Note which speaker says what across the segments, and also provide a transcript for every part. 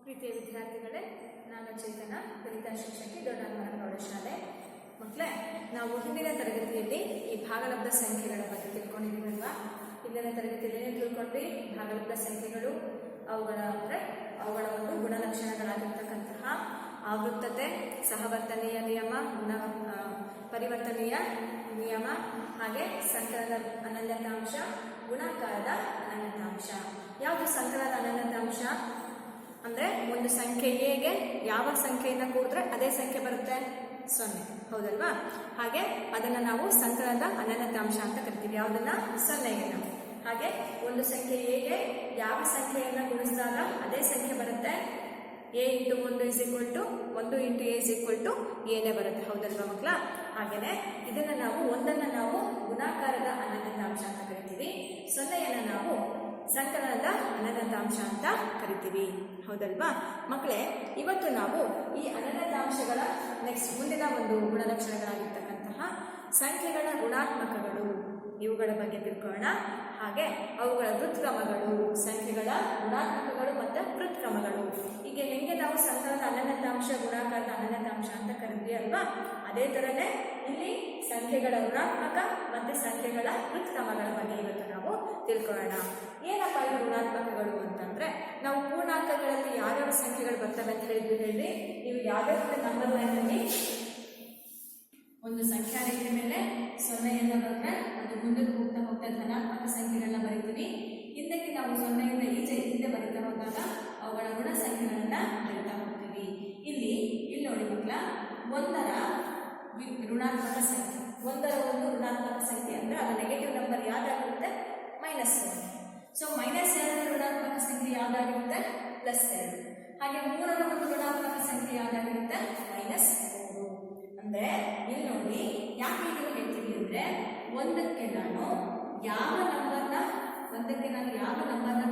Speaker 1: ಪ್ರೀತಿಯ ವಿದ್ಯಾರ್ಥಿಗಳೇ, ನಾನು ಚೇತನ, ಕಲಿಕಾ ಶಿಕ್ಷಕಿ, ದೊಡ್ಡಮರ ಪ್ರೌಢಶಾಲೆ. ಮಕ್ಕಳೇ, ನಾವು ಹಿಂದಿನ ತರಗತಿಯಲ್ಲಿ ಈ ಭಾಗಲಬ್ಧ ಸಂಖ್ಯೆಗಳ ಬಗ್ಗೆ ತಿಳ್ಕೊಂಡಿದ್ದೀವಲ್ವಾ? ಹಿಂದಿನ ತರಗತಿಯಲ್ಲಿ ಏನು ತಿಳ್ಕೊಂಡ್ವಿ? ಭಾಗಲಬ್ಧ ಸಂಖ್ಯೆಗಳು ಅವುಗಳ ಒಂದು ಗುಣಲಕ್ಷಣಗಳಾಗಿರ್ತಕ್ಕಂತಹ ಆವೃತ್ತತೆ, ಸಹವರ್ತನೆಯ ನಿಯಮ, ಪರಿವರ್ತನೆಯ ನಿಯಮ, ಹಾಗೆ ಸಂಕಲನದ ಅನನ್ಯತಾಂಶ, ಗುಣಾಕಾರದ ಅನನ್ಯತಾಂಶ. ಯಾವುದು ಸಂಕಲನದ ಅನನ್ಯತಾಂಶ ಅಂದರೆ ಒಂದು ಸಂಖ್ಯೆ ಎಗೆ ಯಾವ ಸಂಖ್ಯೆಯನ್ನು ಕೂಡಿದ್ರೆ ಅದೇ ಸಂಖ್ಯೆ ಬರುತ್ತೆ? 0, ಹೌದಲ್ವಾ? ಹಾಗೆ ಅದನ್ನು ನಾವು ಸಂಕಲನದ ಅನನ್ಯತಾಂಶ ಅಂತ ಕರಿತೀವಿ. ಯಾವುದನ್ನ? 0. ಹಾಗೆ ಒಂದು ಸಂಖ್ಯೆ ಎಗೆ ಯಾವ ಸಂಖ್ಯೆಯನ್ನು ಗುಣಿಸಿದಾಗ ಅದೇ ಸಂಖ್ಯೆ ಬರುತ್ತೆ? a × 1 = 1 × a ಏನೇ ಬರುತ್ತೆ, ಹೌದಲ್ವಾ ಮಕ್ಕಳ? ಹಾಗೆಯೇ ಒಂದನ್ನು ನಾವು ಗುಣಾಕಾರದ ಅನನ್ಯತಾಂಶ ಅಂತ ಕರಿತೀವಿ, 0ಯನ್ನು ನಾವು ಸಂಕಲನದ ಅನನ್ಯತಾಂಶ ಅಂತ ಕರಿತೀವಿ, ಹೌದಲ್ವಾ ಮಕ್ಕಳೇ? ಇವತ್ತು ನಾವು ಈ ಅನನ್ಯತಾಂಶಗಳ ಮುಂದಿನ ಒಂದು ಗುಣಲಕ್ಷಣಗಳಾಗಿರ್ತಕ್ಕಂತಹ ಸಂಖ್ಯೆಗಳ ಋಣಾತ್ಮಕಗಳು ಇವುಗಳ ಬಗ್ಗೆ ತಿಳ್ಕೊಳ್ಳೋಣ. ಹಾಗೆ ಅವುಗಳ ವೃತ್ಕ್ರಮಗಳು, ಸಂಖ್ಯೆಗಳ ಋಣಾತ್ಮಕಗಳು ಮತ್ತು ವೃತ್ಕ್ರಮಗಳು. ಹೀಗೆ ಹೆಂಗೆ ನಾವು ಸಂಕಲನದ ಅನನ್ಯತಾಂಶ, ಗುಣಾಕಾರದ ಅನನ್ಯತಾಂಶ ಅಂತ ಕರಿತೀವಿ ಅಲ್ವಾ? ಅದೇ ಥರನೇ ಇಲ್ಲಿ ಸಂಖ್ಯೆಗಳ ಋಣಾತ್ಮಕ ಮತ್ತು ಸಂಖ್ಯೆಗಳ ವೃತ್ಕ್ರಮಗಳ ಬಗ್ಗೆ ಇವತ್ತು ನಾವು ತಿಳ್ಕೊಳ್ಳೋಣ. ಏನಪ್ಪ ಈ ಋಣಾತ್ಮಕಗಳು ಅಂತಂದ್ರೆ, ನಾವು ಪೂರ್ಣಾಂಕಗಳಲ್ಲಿ ಯಾವ್ಯಾವ ಸಂಖ್ಯೆಗಳು ಬರ್ತವೆ ಅಂತ ಹೇಳಿ ನೀವು ಯಾವ್ಯಾವ ನಂಬರ್ ಲೈನಲ್ಲಿ ಒಂದು ಸಂಖ್ಯಾ ರೇಖೆ ಮೇಲೆ 0ಯಿಂದ ಬರೆದ್ರೆ ಅದು ಮುಂದಕ್ಕೆ ಹೋಗ್ತಾ ಧನಾತ್ಮಕ ಸಂಖ್ಯೆಗಳನ್ನ ಬರೀತೀವಿ. ಹಿಂದಕ್ಕೆ ನಾವು 0ಯಿಂದ ಹಿಂದೆ ಬರೀತಾ ಹೋದಾಗ ಅವುಗಳ ಋಣ ಸಂಖ್ಯೆಗಳನ್ನ ಬರೀತಾ ಹೋಗ್ತೀವಿ. ಇಲ್ಲಿ ನೋಡಿ ಮಕ್ಕಳ, 1ರ ಋಣಾತ್ಮಕ ಸಂಖ್ಯೆ, 1ರ ಒಂದು ಋಣಾತ್ಮಕ ಸಂಖ್ಯೆ ಅಂದ್ರೆ ಅದು ನೆಗೆಟಿವ್ ನಂಬರ್ ಯಾವ್ದಾಗಿರುತ್ತೆ? -1. ಸೊ -2ರ ಋಣಾತ್ಮಕ ಸಂಖ್ಯೆ ಯಾವ್ದಾಗಿರುತ್ತೆ? +2. ಹಾಗೆ 3ರ ಒಂದು ಋಣಾತ್ಮಕ ಸಂಖ್ಯೆ ಯಾವ್ದಾಗಿರುತ್ತೆ? -3. ಅಂದ್ರೆ ಇಲ್ಲಿ ನೋಡಿ, ಯಾಕೆ ಇದನ್ನು ಹೇಳ್ತೀವಿ ಅಂದ್ರೆ, ಒಂದಕ್ಕೆ ನಾನು ಯಾವ ನಂಬರ್ನ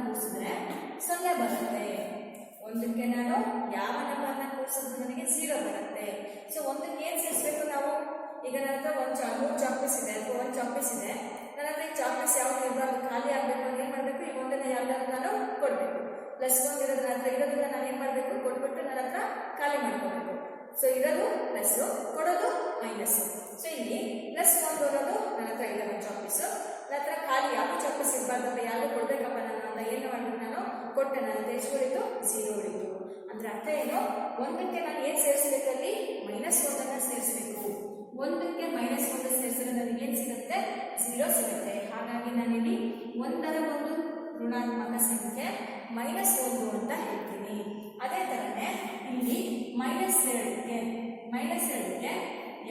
Speaker 1: ಕೂರಿಸಿದ್ರೆ 0 ಬರುತ್ತೆ, ಒಂದಕ್ಕೆ ನಾನು ಯಾವ ನಂಬರ್ನ ಕೂರಿಸಿದ್ರೆ ನನಗೆ 0 ಬರುತ್ತೆ. ಸೊ ಒಂದಕ್ಕೆ ಏನು ಸೇರಿಸಬೇಕು ನಾವು? ಈಗ ನನ್ನ ಹತ್ರ 3 ಚಾಕ್ಲೇಟ್ಸ್ ಇದೆ ಅಥವಾ 1 ಚಾಕ್ಲೇಟ್ಸ್ ಇದೆ. ನನ್ನ ಹತ್ರ ಈ ಚಾಕ್ಲೇಟ್ಸ್ ಯಾವ್ದು ಇರಬಾರ್ದು, ಖಾಲಿ ಆಗಬೇಕು ಅಂದ್ರೆ ಏನು ಮಾಡಬೇಕು? ಈ ಒಂದನ್ನು ಯಾವ್ದಾದ್ರು ನಾನು ಕೊಡಬೇಕು. +1 ಇರೋದು ನನ್ನ ಹತ್ರ ಇರೋದನ್ನ ನಾನು ಏನು ಮಾಡಬೇಕು? ಕೊಟ್ಬಿಟ್ಟು ನನ್ನ ಹತ್ರ ಖಾಲಿ ಮಾಡ್ಕೋಬೇಕು. ಸೊ ಇರೋದು ಪ್ಲಸ್, ಕೊಡೋದು ಮೈನಸ್. ಸೊ ಇಲ್ಲಿ +1 ಬರೋದು ನನ್ನ ಹತ್ರ ಇಲ್ಲ ಚಾಕ್ಲೇಟ್ಸ್, ನನ್ನ ಹತ್ರ ಖಾಲಿ ಯಾವ ಚಾಕ್ಲೇಟ್ಸ್ ಇರಬಾರ್ದಪ್ಪ, ಯಾರು ಕೊಡ್ಬೇಕಪ್ಪ ನಾನು ಅಂತ ಏನು ಮಾಡಬೇಕು? ನಾನು ಕೊಟ್ಟೆ, ನನ್ನ ಹತ್ರ ಎಷ್ಟು ಉಳಿತು? 0 ಉಳಿತು. ಅಂದ್ರೆ ಅರ್ಥ ಏನು? ಒಂದಕ್ಕೆ ನಾನು ಏನು ಸೇರಿಸಬೇಕಲ್ಲಿ? -1 ಸೇರಿಸಬೇಕು. ಒಂದಕ್ಕೆ -1 ಸೇರಿಸಿದ್ರೆ ನನಗೆ ಏನು ಸಿಗುತ್ತೆ? 0 ಸಿಗುತ್ತೆ. ಹಾಗಾಗಿ ನಾನಿಲ್ಲಿ 1ರ ಒಂದು ಋಣಾತ್ಮಕ ಸಂಖ್ಯೆ -1 ಅಂತ ಹೇಳ್ತೀನಿ. ಅದೇ ಥರನೇ ಇಲ್ಲಿ -2ಗೆ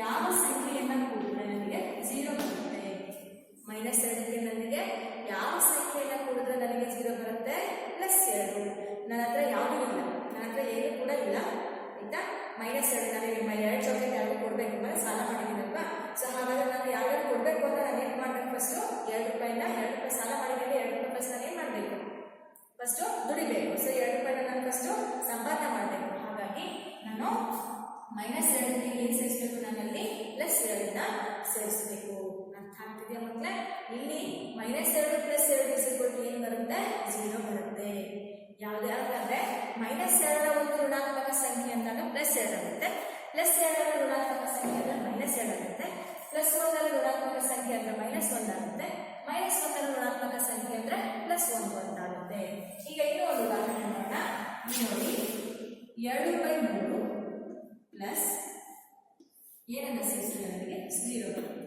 Speaker 1: ಯಾವ ಸಂಖ್ಯೆಯನ್ನು ಕೂಡಿದ್ರೆ ನನಗೆ 0 ಬರುತ್ತೆ? -2ಗೆ ನನಗೆ ಯಾವ ಸಂಖ್ಯೆಯನ್ನು ಕೂಡಿದ್ರೆ ನನಗೆ 0 ಬರುತ್ತೆ? +2. ನನ್ನ ಹತ್ರ ಯಾವುದೂ ಇಲ್ಲ, ನನ್ನ ಹತ್ರ ಏನು ಕೂಡ ಇಲ್ಲ, ಆಯ್ತಾ? -2 ನನಗೆ 2 ಚಾಕ್ಲೇಟ್ ಯಾರಿಗೂ ಕೊಡಬೇಕು ಅಂದರೆ ಸಾಲ ಮಾಡಿದ್ದೀನಲ್ವಾ? ಸೊ ಹಾಗಾದ್ರೆ ನಾನು ಯಾವ್ಯಾರು ಕೊಡಬೇಕು ಅಂತ ನಾನು ಏನು ಮಾಡಬೇಕು? ಫಸ್ಟು 2 ರೂಪಾಯಿ ಸಾಲ ಮಾಡಿದ್ದೀನಿ, 2 ರೂಪಾಯಿ ಫಸ್ಟ್ ನಾನು ಏನು ಮಾಡಬೇಕು? ಫಸ್ಟು ದುಡಿಬೇಕು. ಸೊ 2 ರೂಪಾಯಿನ ನಾನು ಫಸ್ಟು ಸಂಪಾದನೆ ಮಾಡಬೇಕು. ಹಾಗಾಗಿ ನಾನು -2ಗೆ ಏನು ಸೇರಿಸಬೇಕು? ನಾನಲ್ಲಿ +2ನ್ನ ಸೇರಿಸಬೇಕು. ಅರ್ಥ ಆಗ್ತಿದೆಯಾ ಮಕ್ಕಳೇ? ಇಲ್ಲಿ -2 +2 ಏನು ಬರುತ್ತೆ? 0 ಬರುತ್ತೆ. ಯಾವ್ದಾದ್ರೆ -2ರ ಒಂದು ಋಣಾತ್ಮಕ ಸಂಖ್ಯೆ ಅಂದಾಗ +2 ಆಗುತ್ತೆ, +2ರ ಋಣಾತ್ಮಕ ಸಂಖ್ಯೆ ಅಂದ್ರೆ -2 ಆಗುತ್ತೆ, +1ರ ಋಣಾತ್ಮಕ ಸಂಖ್ಯೆ ಅಂದ್ರೆ -1 ಆಗುತ್ತೆ, -1ರ ಋಣಾತ್ಮಕ ಸಂಖ್ಯೆ ಅಂದ್ರೆ +1 ಅಂತ ಆಗುತ್ತೆ. ಈಗ ಇನ್ನೂ ಒಂದು ಉದಾಹರಣೆ ಮಾಡೋಣ. ನೋಡಿ, 2/3 ಪ್ಲಸ್ ಏನನ್ನ ಸೇರಿಸಿದ್ರೆ ನನಗೆ 0 ಬರುತ್ತೆ.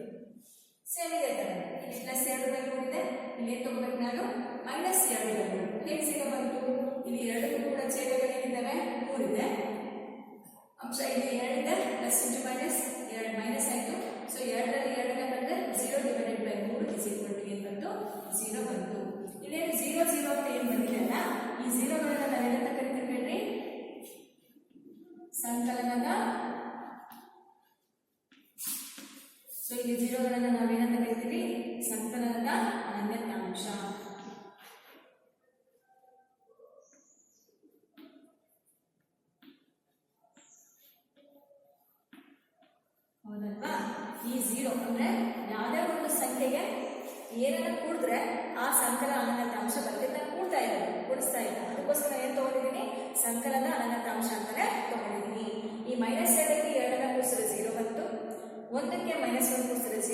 Speaker 1: ಸೇಮ್ ಇದೆ ತರ, ಇಲ್ಲಿ +2/3 ಇದೆ, ಇಲ್ಲಿ ಏನು ತಗೋಬೇಕು ನಾನು? -2/3. ಹೇಗೆ ಸಿಗ ಬಂತು? ಇಲ್ಲಿ 2 ಕೂಡ ಛೇದಗಳಿದ್ದಾವೆ, 3 ಇದೆ, ಅಂಶ ಇಲ್ಲಿ 2 ಇದೆ, ಪ್ಲಸ್ ಇಂಟು ಮೈನಸ್ 2 ಮೈನಸ್ ಆಯಿತು. ಸೊ 2ರಲ್ಲಿ 2ನೇ ಬಂದರೆ 0/3 ಏನು ಬಂತು? 0 ಬಂತು. ಇಲ್ಲೇನು 0 0 ಅಂತ ಏನು ಬಂದಿಲ್ಲ, ಈ 0ಗಳನ್ನ ನಾವೇನಂತ ಕರಿತೀವಿ ಹೇಳ್ರಿ? ಸಂಕಲನದ. ಸೊ ಇಲ್ಲಿ 0ಗಳನ್ನು ನಾವೇನಂತ ಕರಿತೀವಿ? ಸಂಕಲನದ ಅನನ್ಯತಾಂಶ. ಹೌದಲ್ವಾ? ಈ 0 ಅಂದ್ರೆ ಯಾವುದೇ ಒಂದು ಸಂಖ್ಯೆಗೆ ಏನನ್ನ ಕೂಡಿದ್ರೆ ಆ ಸಂಕಲನ ಅನನ್ಯತಾಂಶ ಬರುತ್ತೆ. ನಾನು ಕೂಡಿಸ್ತಾ ಇದ್ದೀನಿ, ಅದಕ್ಕೋಸ್ಕರ ಏನು ತಗೊಂಡಿದ್ದೀನಿ? ಸಂಕಲನ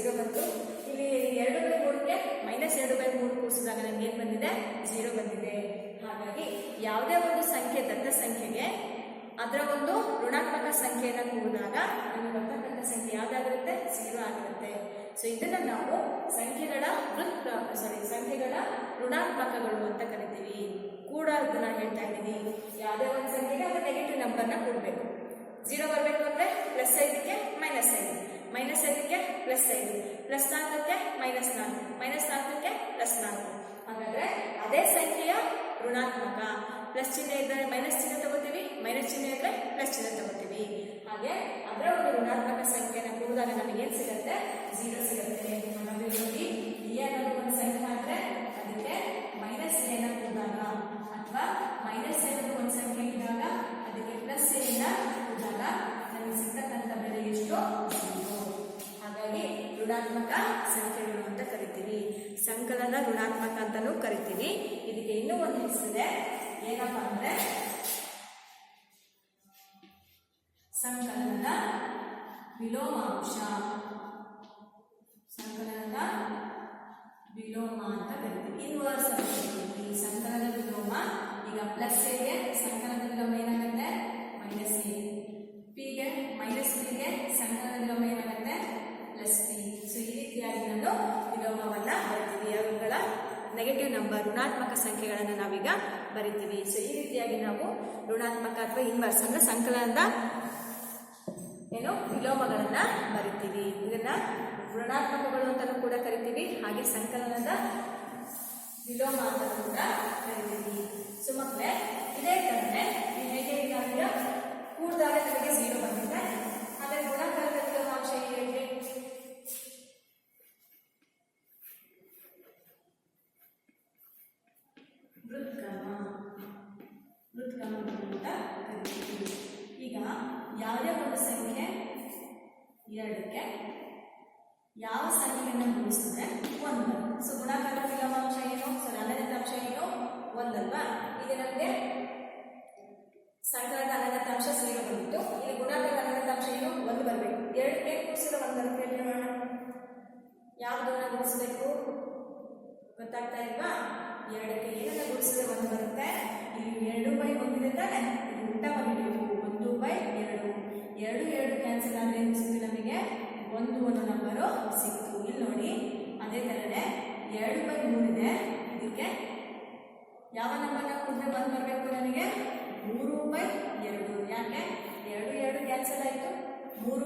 Speaker 1: 0 ಬಂತು. ಇಲ್ಲಿ 2/3ಗೆ -2/3 ಕೂಡಿಸಿದಾಗ ನಮ್ಗೆ ಏನು ಬಂದಿದೆ? 0 ಬಂದಿದೆ. ಹಾಗಾಗಿ ಯಾವುದೇ ಒಂದು ಸಂಖ್ಯೆ ದತ್ತ ಸಂಖ್ಯೆಗೆ ಅದರ ಒಂದು ಋಣಾತ್ಮಕ ಸಂಖ್ಯೆಯನ್ನು ಕೂಡಿದಾಗ ನಮಗೆ ಬರ್ತಕ್ಕಂಥ ಸಂಖ್ಯೆ ಯಾವ್ದಾಗಿರುತ್ತೆ? 0 ಆಗಿರುತ್ತೆ. ಸೊ ಇದನ್ನ ನಾವು ಸಂಖ್ಯೆಗಳ ಋಣಾತ್ಮಕಗಳು ಅಂತ ಕರಿತೀವಿ. ಕೂಡ ಅದನ್ನ ಹೇಳ್ತಾ ಇದ್ದೀವಿ. ಯಾವುದೇ ಒಂದು ಸಂಖ್ಯೆಗೆ ಅದರ ನೆಗೆಟಿವ್ ನಂಬರ್ನ ಕೂಡಬೇಕು. 0 ಬರಬೇಕು ಅಂದ್ರೆ +5ಗೆ -5, -5ಗೆ +5, +4ಕ್ಕೆ -4, -4ಕ್ಕೆ +4. ಹಾಗಾದ್ರೆ ಅದೇ ಸಂಖ್ಯೆಯ ಋಣಾತ್ಮಕ. ಪ್ಲಸ್ ಚಿಹ್ನೆ ಇದ್ದರೆ ಮೈನಸ್ ಚಿಹ್ನೆ ತಗೋತೀವಿ, ಮೈನಸ್ ಚಿಹ್ನೆ ಇದ್ದರೆ ಪ್ಲಸ್ ಚಿಹ್ನೆ ತಗೋತೀವಿ. ಹಾಗೆ ಅದರ ಒಂದು ಋಣಾತ್ಮಕ ಸಂಖ್ಯೆನ ಕೂಡಿದಾಗ ನಮಗೆ ಏನು ಸಿಗುತ್ತೆ? 0 ಸಿಗುತ್ತೆ. ಹಾಗಾಗಿ ನೋಡಿ, ಎ ಅನ್ನೋದು ಒಂದು ಸಂಖ್ಯೆ ಆದರೆ ಅದಕ್ಕೆ -a ಕೂಡಿದಾಗ ಅಥವಾ -a ಅನ್ನೋದು ಒಂದು ಸಂಖ್ಯೆ ಇದ್ದಾಗ ಅದಕ್ಕೆ +a ಕೂಡಿದಾಗ ನಮಗೆ ಸಿಗ್ತಕ್ಕಂಥ ಬೆಲೆ ಎಷ್ಟು? 0. ಹಾಗಾಗಿ ಋಣಾತ್ಮಕ ಸಂಖ್ಯೆಗಳು ಅಂತ ಕರಿತೀವಿ. ಸಂಕಲನ ಋಣಾತ್ಮಕ ಅಂತಾನೂ ಕರಿತೀವಿ. ಇದಕ್ಕೆ ಇನ್ನೂ ಒಂದು ಹೆಸರಿದೆ, ಏನಪ್ಪಾ ಅಂದ್ರೆ ಸಂಕಲನದ ವಿಲೋಮಾಂಶ. ಸಂಕಲನದ ವಿಲೋಮ ಅಂತ ಕರಿತೀವಿ. ಇನ್ವರ್ಸ್ ಅಂತ ಕರಿತೀವಿ. ಸಂಕಲನದ ವಿಲೋಮ. ಈಗ +a ಗೆ ಸಂಕಲನದ ವಿಲೋಮ ಏನಾಗುತ್ತೆ? -a. ಪಿಗೆ -pಗೆ ಸಂಕಲನದ ವಿಲೋಮ ಏನಾಗುತ್ತೆ? +p. ಸೊ ಈ ರೀತಿಯಾಗಿ ನಾನು ವಿಲೋಮವನ್ನ ಬರಿತೀವಿ. ಅವುಗಳ ನೆಗೆಟಿವ್ ನಂಬರ್ ಋಣಾತ್ಮಕ ಸಂಖ್ಯೆಗಳನ್ನು ನಾವೀಗ ಬರಿತೀವಿ. ಸೊ ಈ ರೀತಿಯಾಗಿ ನಾವು ಋಣಾತ್ಮಕ ಅಥವಾ ಇನ್ವರ್ಸ್ ಅಂದ್ರೆ ಸಂಕಲನದ ವಿಲೋಮಗಳನ್ನ ಬರಿತೀವಿ. ಇದನ್ನ ಋಣಾತ್ಮಕಗಳು ಅಂತಾನೂ ಕೂಡ ಕರಿತೀವಿ, ಹಾಗೆ ಸಂಕಲನದ ವಿಲೋಮ ಅಂತಾನೂ ಕೂಡ ಕರಿತೀವಿ. ಸೊ ಮಕ್ಕಳೇ, ಇದೇ ತರನೇ ಹೇಗೆ ಈಗ ಕೂಡಿದಾಗ ನಮಗೆ 0 ಬಂದಿದೆ. ಹಾಗೆ ಗುಣಾಕಾರದ ವಿಲೋಮಾಂಶ ಹೇಗೆ? ವೃತ್ಕ್ರಮ ಅಂತ ಕರಿತೀವಿ. ಈಗ ಯಾವುದೇ ಒಂದು ಸಂಖ್ಯೆ 2ಕ್ಕೆ ಯಾವ ಸಂಖ್ಯೆಯನ್ನು ಗುಣಿಸಿದ್ರೆ 1. ಸೊ ಗುಣಾಕಾರದ ವಿಲೋಮಾಂಶ ಏನು? ಸೊ ಅನಂತಾಂಶ ಏನು? 1 ಅಲ್ವಾ? ಈಗ ನಮಗೆ ಸಂಕಲನದ ಅನಂತಾಂಶ 0 ಬಂದಿತ್ತು. ಇಲ್ಲಿ ಗುಣಾಕಾರದ ಅನಂತಾಂಶ ಏನು? 1 ಬರಬೇಕು. 2ಕ್ಕೆ ಕೂಡಿಸಿದ 1 ಬರುತ್ತೆ. ಹೇಳೋಣ, ಯಾವುದನ್ನ ಗುಣಿಸಬೇಕು ಗೊತ್ತಾಗ್ತಾ ಇಲ್ವಾ? 2ಕ್ಕೆ ಏನನ್ನ ಗುಣಿಸಿದ್ರೆ 1 ಬರುತ್ತೆ. ಇಲ್ಲಿ 2/1 ಇದೆ ತಾನೆ, ಇದು ಉಲ್ಟಾ ಬರಬೇಕು. 1/2. 2 ಕ್ಯಾನ್ಸಲ್ ಆದರೆ ಏನು ಸಿಕ್ತು? ನಮಗೆ 1 ಅನ್ನೋ ನಂಬರು ಸಿಕ್ತು. ಇಲ್ಲಿ ನೋಡಿ, ಅದೇ ಥರನೇ 2/3 ಇದೆ. ಇದಕ್ಕೆ ಯಾವ ನಂಬರ್ನ ಕೂಡಿದ್ರೆ 1 ಬರಬೇಕು? ನನಗೆ 3/2. ಯಾಕೆ? 2 ಕ್ಯಾನ್ಸಲ್ ಆಯಿತು, 3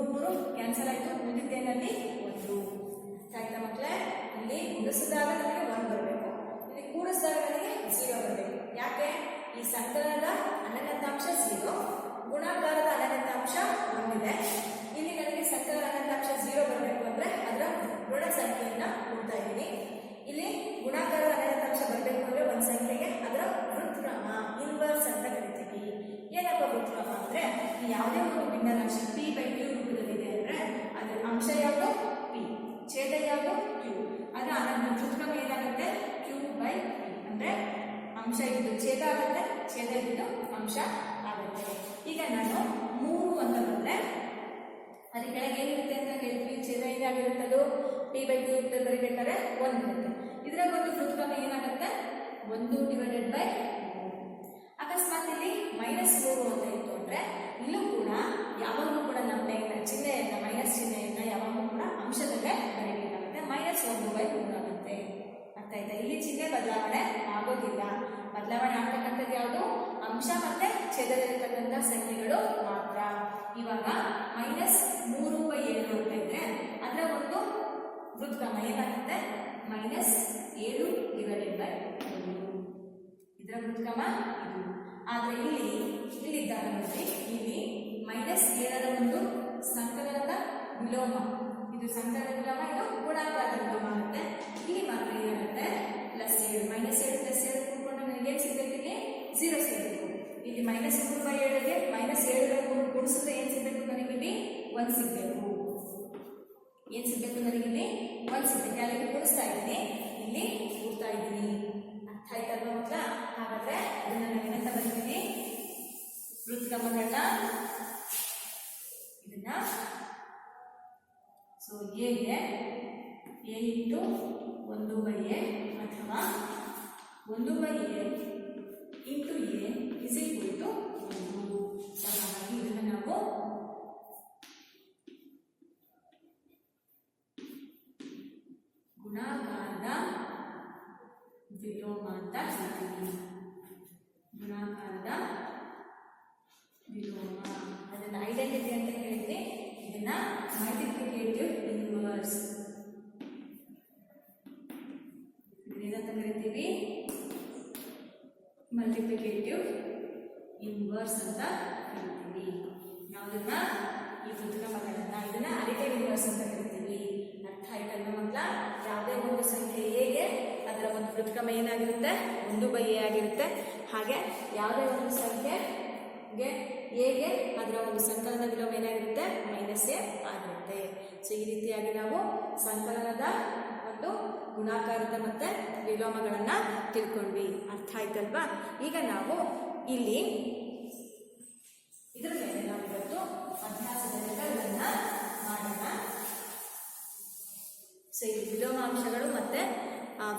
Speaker 1: ಕ್ಯಾನ್ಸಲ್ ಆಯಿತು. ಉಳಿದಿದ್ದೇನಲ್ಲಿ 1. ಆಯ್ತಾ ಮಕ್ಕಳೇ? ಇಲ್ಲಿ ಗುಣಿಸಿದಾಗ ನನಗೆ 1 ಬರಬೇಕು, ಇಲ್ಲಿ ಕೂಡಿಸಿದಾಗ ನನಗೆ 0 ಬರಬೇಕು. ಯಾಕೆ? ಈ ಸಂಕಲನದ ಅನಂತಾಂಶ 0, ಗುಣಾಕಾರದ ಅನಂತಾಂಶ 1 ಇದೆ. ಇಲ್ಲಿ ನನಗೆ ಸಂಕಲನ ಅನಂತಾಂಶ 0 ಬರಬೇಕು ಅಂದ್ರೆ ಅದರ ಋಣ ಸಂಖ್ಯೆಯನ್ನ ಕೊಡ್ತಾ ಇದ್ದೀನಿ. ಇಲ್ಲಿ ಗುಣಾಕಾರದ ಅನಂತಾಂಶ ಬರಬೇಕು ಅಂದ್ರೆ ಒಂದು ಸಂಖ್ಯೆಗೆ ಅದರ ವೃತ್ಕ್ರಮ ಇನ್ವರ್ಸ್ ಅಂತ ಕರಿತೀವಿ. ಏನಪ್ಪ ವೃತ್ಕ್ರಮ ಅಂದ್ರೆ, ಯಾವುದೇ ಒಂದು ಭಿನ್ನರಾಶಿ p/q ರೂಪದಲ್ಲಿದೆ ಅಂದ್ರೆ ಅದರ ಅಂಶ ಯಾವುದು? p, ಛೇದ ಯಾವುದು? q. ಅದರ ವೃತ್ಕ್ರಮ ಏನಾಗುತ್ತೆ? q/p. ಅಂದ್ರೆ ಅಂಶ ಇದ್ದು ಛೇದ ಆಗುತ್ತೆ, ಛೇದ ಇದ್ದು ಅಂಶ ಆಗುತ್ತೆ. ಈಗ ನಾನು 3 ಅಂತ ಬಂದ್ರೆ ಅದ್ರ ಕೆಳಗೆ ಏನಿರುತ್ತೆ ಅಂತ ಹೇಳ್ತೀವಿ? ಛೇದ ಏನಾಗಿರುತ್ತದು? p/q ಬರೀಬೇಕಾದ್ರೆ 1 ಇರುತ್ತೆ. ಇದರ ಒಂದು ವೃತ್ಕ್ರಮ ಏನಾಗುತ್ತೆ? 1/3. ಅಕಸ್ಮಾತ್ ಇಲ್ಲಿ -3 ಅಂತ ಇತ್ತು ಅಂದ್ರೆ ಇಲ್ಲೂ ಕೂಡ ಯಾವಾಗಲೂ ಕೂಡ ನಮ್ಮ ಚಿಹ್ನೆಯನ್ನ ಮೈನಸ್ ಚಿಹ್ನೆಯನ್ನ ಯಾವಾಗಲೂ ಕೂಡ ಅಂಶದಲ್ಲೇ ಬರೀಬೇಕಾಗುತ್ತೆ. -1/3 ಆಗುತ್ತೆ. ಅರ್ಥ ಆಯ್ತಾ? ಇಲ್ಲಿ ಚಿಹ್ನೆ ಬದಲಾವಣೆ ಆಗೋದಿಲ್ಲ. ಬದಲಾವಣೆ ಆಗ್ತಕ್ಕಂಥದ್ದು ಯಾವುದು? ಅಂಶ ಮತ್ತೆ ಛೇದದಲ್ಲಿರ್ತಕ್ಕಂಥ ಸಂಖ್ಯೆಗಳು ಮಾತ್ರ. ಇವಾಗ -3/7 ಅಂತ ಇದ್ರೆ ಅದರ ಒಂದು ವೃತ್ಕ್ರಮ ಏನಾಗುತ್ತೆ? -7/3. ಇದರ ವೃತ್ಕ್ರಮ ಇದು. ಆದರೆ ಇಲ್ಲಿದ್ದಾಗ ನೋಡಿ, ಇಲ್ಲಿ -7ರ ಒಂದು ಸಂಕಲನದ ವಿಲೋಮ. ಇದು ಸಂಕಲನದ ವಿಲೋಮ, ಇದು ಗುಣಾಕಾರದ ವಿಲೋಮ ಆಗುತ್ತೆ. ಇಲ್ಲಿ ಮಾತ್ರ ಏನಾಗುತ್ತೆ? +7. -7 ಕೂಡಿಕೊಂಡು ನನಗೆ ಏನು ಸಿಗಬೇಕು? ಇಲ್ಲಿ 0 ಸಿಗಬೇಕು. ಇಲ್ಲಿ -3/7ಗೆ -7 ಗುಣಿಸಿದ್ರೆ ಏನು ಸಿಗಬೇಕು? ನನಗೆ ಇಲ್ಲಿ 1 ಸಿಗಬೇಕು. ಏನು ಸಿಗಬೇಕು? ನನಗೆ ಇಲ್ಲಿ 1 ಸಿಗಬೇಕು. ಅಲ್ಲಿ ಗುಣಿಸ್ತಾ ಇದ್ದೀನಿ, ಇಲ್ಲಿ ಕೂಡ್ತಾ ಇದ್ದೀನಿ. ಅರ್ಥ ಆಯ್ತಲ್ವ ಮಕ್ಕಳ? ಹಾಗಾದ್ರೆ ಇದನ್ನ ನಾನು ಏನಂತ ಬರ್ತೀನಿ? ವೃತ್ಕ್ರಮಗಳನ್ನ ಇದನ್ನ ಸೊ ಎಗೆ ಎ ಇಂಟು 1/a ಅಥವಾ 1/a into A is equal to 1. ಹಾಗಾಗಿ ಇದನ್ನು ನಾವು ಗುಣಾಕಾರದ ವಿಲೋಮ ಅಂತ ಹೇಳ್ತೀವಿ. ಗುಣಾಕಾರದ ವಿಲೋಮ ಅದನ್ನ ಐಡೆಂಟಿಟಿ ಅಂತ ಹೇಳಿದ್ವಿ. ಇದನ್ನ ಮಲ್ಟಿಪ್ಲಿಕೇಟಿವ್ ಇನ್ವರ್ಸ್ ಏನಂತ ಕರಿತೀವಿ? ಮಲ್ಟಿಪ್ಲಿಕೇಟಿವ್ ಇನ್ವರ್ಸ್ ಅಂತ ಕರಿತೀವಿ. ಯಾವುದನ್ನ? ಈ ಕೃತ್ರಿಮಗಳನ್ನ. ಇದನ್ನ ಅಡಿಟಿವ್ ಇನ್ವರ್ಸ್ ಅಂತ ಕರಿತೀವಿ. ಅರ್ಥ ಆಯ್ತಲ್ವ ಮಕ್ಕಳ? ಯಾವುದೇ ಒಂದು ಸಂಖ್ಯೆ ಹೇಗೆ ಅದರ ಒಂದು ಕೃತ್ರಿಮ ಏನಾಗಿರುತ್ತೆ? 1/a ಆಗಿರುತ್ತೆ. ಹಾಗೆ ಯಾವುದೇ ಒಂದು ಸಂಖ್ಯೆಗೆ ಎಗೆ ಅದರ ಒಂದು ಸಂಕಲನ ವಿಲೋಮ ಏನಾಗಿರುತ್ತೆ? -a ಆಗಿರುತ್ತೆ. ಸೊ ಈ ರೀತಿಯಾಗಿ ನಾವು ಸಂಕಲನದ ಮತ್ತು ಗುಣಾಕಾರದ ಮತ್ತೆ ವಿಲೋಮಗಳನ್ನ ತಿಳ್ಕೊಂಡ್ವಿ. ಅರ್ಥ ಆಯ್ತಲ್ವಾ? ಈಗ ನಾವು ಇಲ್ಲಿ ಇದರ ಮೇಲೆ ನಾವು ಇವತ್ತು ಅಭ್ಯಾಸದ ಲೆಕ್ಕಗಳನ್ನ ಮಾಡೋಣ. ಸೊ ಈ ವಿಲೋಮಾಂಶಗಳು ಮತ್ತೆ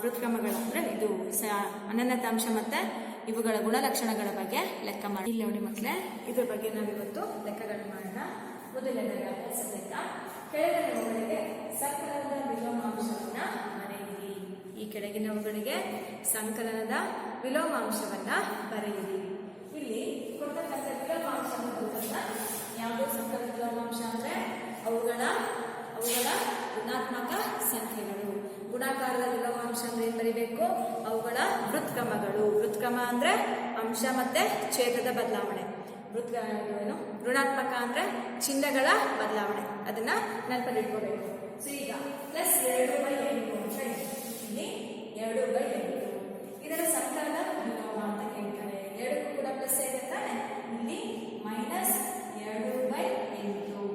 Speaker 1: ವೃತ್ಕ್ರಮಗಳು ಅಂದ್ರೆ ಇದು ಅನನ್ಯತಾಂಶ ಮತ್ತೆ ಇವುಗಳ ಗುಣಲಕ್ಷಣಗಳ ಬಗ್ಗೆ ಲೆಕ್ಕ ಮಾಡಿ. ಇಲ್ಲಿ ನೋಡಿ ಮಕ್ಕಳೇ, ಇದ್ರ ಬಗ್ಗೆ ನಾವಿವತ್ತು ಲೆಕ್ಕಗಳು ಮಾಡೋಣ. ಮೊದಲನೇದಾಗಿ ಅಭ್ಯಾಸದ ಲೆಕ್ಕ. ಕೆಳಗಿನವುಗಳಿಗೆ ಸಂಕಲನದ ವಿಲೋಮಾಂಶವನ್ನ ಬರೆಯಿರಿ. ಈ ಕೆಳಗಿನವುಗಳಿಗೆ ಸಂಕಲನದ ವಿಲೋಮಾಂಶವನ್ನ ಬರೆಯಿರಿ. ಇಲ್ಲಿ ಕೊಟ್ಟಂತ ವಿಲೋಮಾಂಶವನ್ನು ಗೊತ್ತಲ್ಲ, ಯಾವುದೋ ಸಂಕಲನ ವಿಲೋಮಾಂಶ ಅಂದ್ರೆ ಅವುಗಳ ಋಣಾತ್ಮಕ ಸಂಖ್ಯೆಗಳು. ಗುಣಾಕಾರದ ವಿಲೋಮಾಂಶ ಅಂದ್ರೆ ಏನ್ ಬರೀಬೇಕು? ಅವುಗಳ ವೃತ್ಕ್ರಮಗಳು. ವೃತ್ಕ್ರಮ ಅಂದ್ರೆ ಅಂಶ ಮತ್ತೆ ಛೇದದ ಬದಲಾವಣೆ. ಏನು? ಋಣಾತ್ಮಕ ಅಂದ್ರೆ ಚಿಹ್ನೆಗಳ ಬದಲಾವಣೆ. ಅದನ್ನ ನೆನಪಲ್ಲಿಟ್ಕೋಬೇಕು. ಸೊ ಈಗ +2/8 ಅಂತ ಇದೆ. ಇಲ್ಲಿ 2/8 ಇದರ ಸಂಕಲನ ವಿಲೋಮ ಅಂತ ಹೇಳ್ತಾರೆ. 2 ಕೂಡ ಪ್ಲಸ್ ಇದೆ ತಾನೆ. ಇಲ್ಲಿ -2/8.